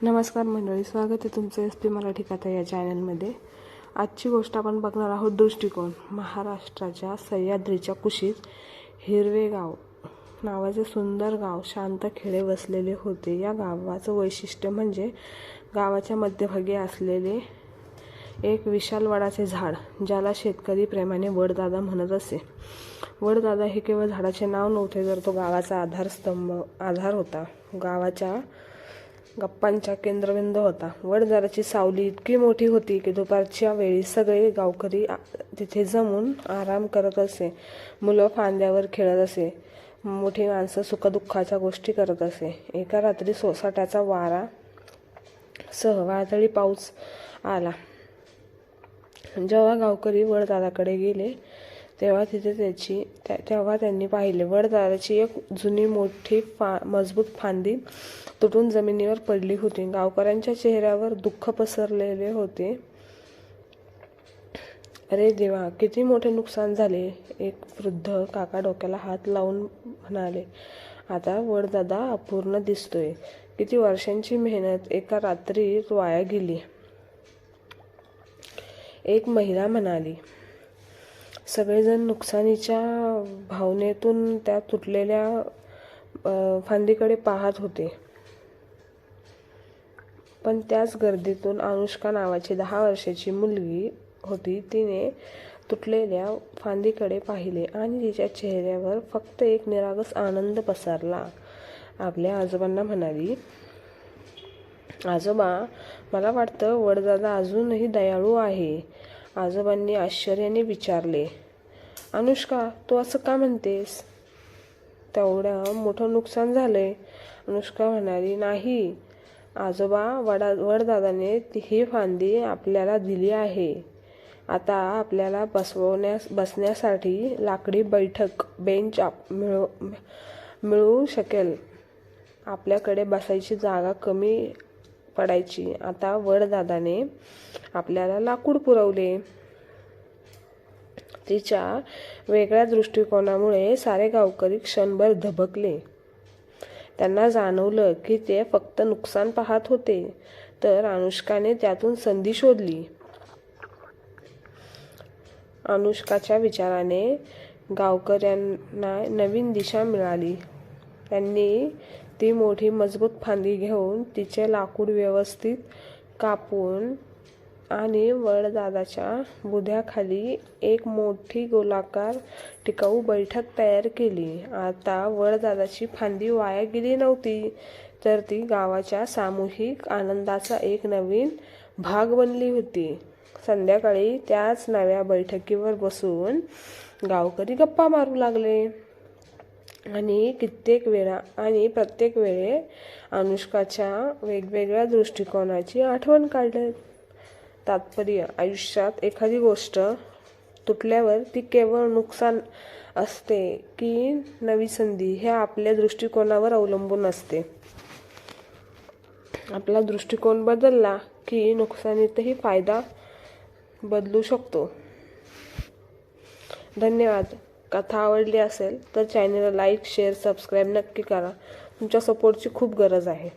नमस्कार मंडळी, स्वागत आहे तुमचं एस पी मराठी कथा या चॅनलमध्ये। आजची गोष्ट आपण बघणार आहोत दृष्टिकोन। महाराष्ट्राच्या सह्याद्रीच्या कुशीत हिरवेगाव नावाचे सुंदर गाव शांत खेडे वसलेले होते। या गावाचं वैशिष्ट्य म्हणजे गावाच्या मध्यभागी असलेले एक विशाल वडाचे झाड, ज्याला शेतकरी प्रेमाने वडदादा म्हणत असे। वडदादा हे केवळ झाडाचे नाव नव्हते, तर तो गावाचा आधार होता, गावाच्या गप्पांचा केंद्रबिंदू होता। वडझाडाची सावली इतकी मोठी होती की दुपारच्या वेळी सगळे गावकरी तिथे जमून आराम करत असे। मुलं फांद्यावर खेळत असे, मोठी माणसं सुखदुःखाच्या गोष्टी करत असे। एका रात्री सोसाट्याचा वारा सह वादळी पाऊस आला। जेव्हा गावकरी वडदादाकडे गेले तेव्हा त्यांनी पाहिले, वडदादाची एक जुनी मोठी मजबूत फांदी तुटून जमिनीवर पडली होती। गावकऱ्यांच्या चेहऱ्यावर दुःख पसरलेले होते। अरे देवा, किती मोठे नुकसान झाले, एक वृद्ध काका डोक्याला हात लावून म्हणाले। आता वडदादा अपूर्ण दिसतोय, किती वर्षांची मेहनत एका रात्रीत वाया गेली। एक महिला म्हणाली। सगळेजण नुकसानीच्या भावनेतून त्या तुटलेल्या फांदीकडे पाहत होते, पण त्याच गर्दीतून अनुष्का नावाची 10 वर्षाची मुलगी होती। तिने तुटलेल्या फांदीकडे पाहिले आणि तिच्या चेहऱ्यावर फक्त एक निरागस आनंद पसरला। आपल्या आजोबांना म्हणाली, आजोबा, मला वाटतं वडदादा अजूनही दयाळू आहे। आजोबांनी आश्चर्याने विचारले, अनुष्का, तू असं का म्हणतेस? तेवढं मोठं नुकसान झालंय? अनुष्का म्हणाली, नाही आजोबा, वडदादाने ही फांदी आपल्याला दिली आहे। आता आपल्याला बसण्यासाठी लाकडी बेंच मिळू शकेल। आपल्याकडे बसायची जागा कमी पडायची। आता वडदादाने आपल्याला लाकूड पुरवले। तिच्या वेगळ्या दृष्टिकोनामुळे सारे गावकरी क्षणभर दबकले। त्यांना जाणवलं की ते फक्त नुकसान पाहत होते, तर अनुष्काने त्यातून संधी शोधली। अनुष्काच्या विचाराने गावकऱ्यांना नवीन दिशा मिळाली। त्यांनी ती मोठी मजबूत फांदी घेऊन तिचे लाकूड व्यवस्थित कापून आणि वडदादाच्या बुध्याखाली एक मोठी गोलाकार टिकाऊ बैठक तयार केली। आता वडदादाची फांदी वाया गेली नव्हती, तर ती गावाच्या सामूहिक आनंदाचा एक नवीन भाग बनली होती। संध्याकाळी त्याच नव्या बैठकीवर बसून गावकरी गप्पा मारू लागले आणि प्रत्येक वेळे अनुष्काच्या वेगवेगळ्या दृष्टिकोनाची आठवण काढली। तात्पर्य, आयुष्यात एखादी गोष्ट तुटल्यावर ती केवळ नुकसान असते की नवी संधी, हे आपल्या दृष्टिकोनावर अवलंबून असते। आपला दृष्टिकोन बदलला की नुकसानीतही फायदा बदलू शकतो। धन्यवाद। कथा आवडली असेल तर चॅनलला लाईक, शेअर, सबस्क्राईब नक्की करा। तुमच्या सपोर्टची खूप गरज आहे।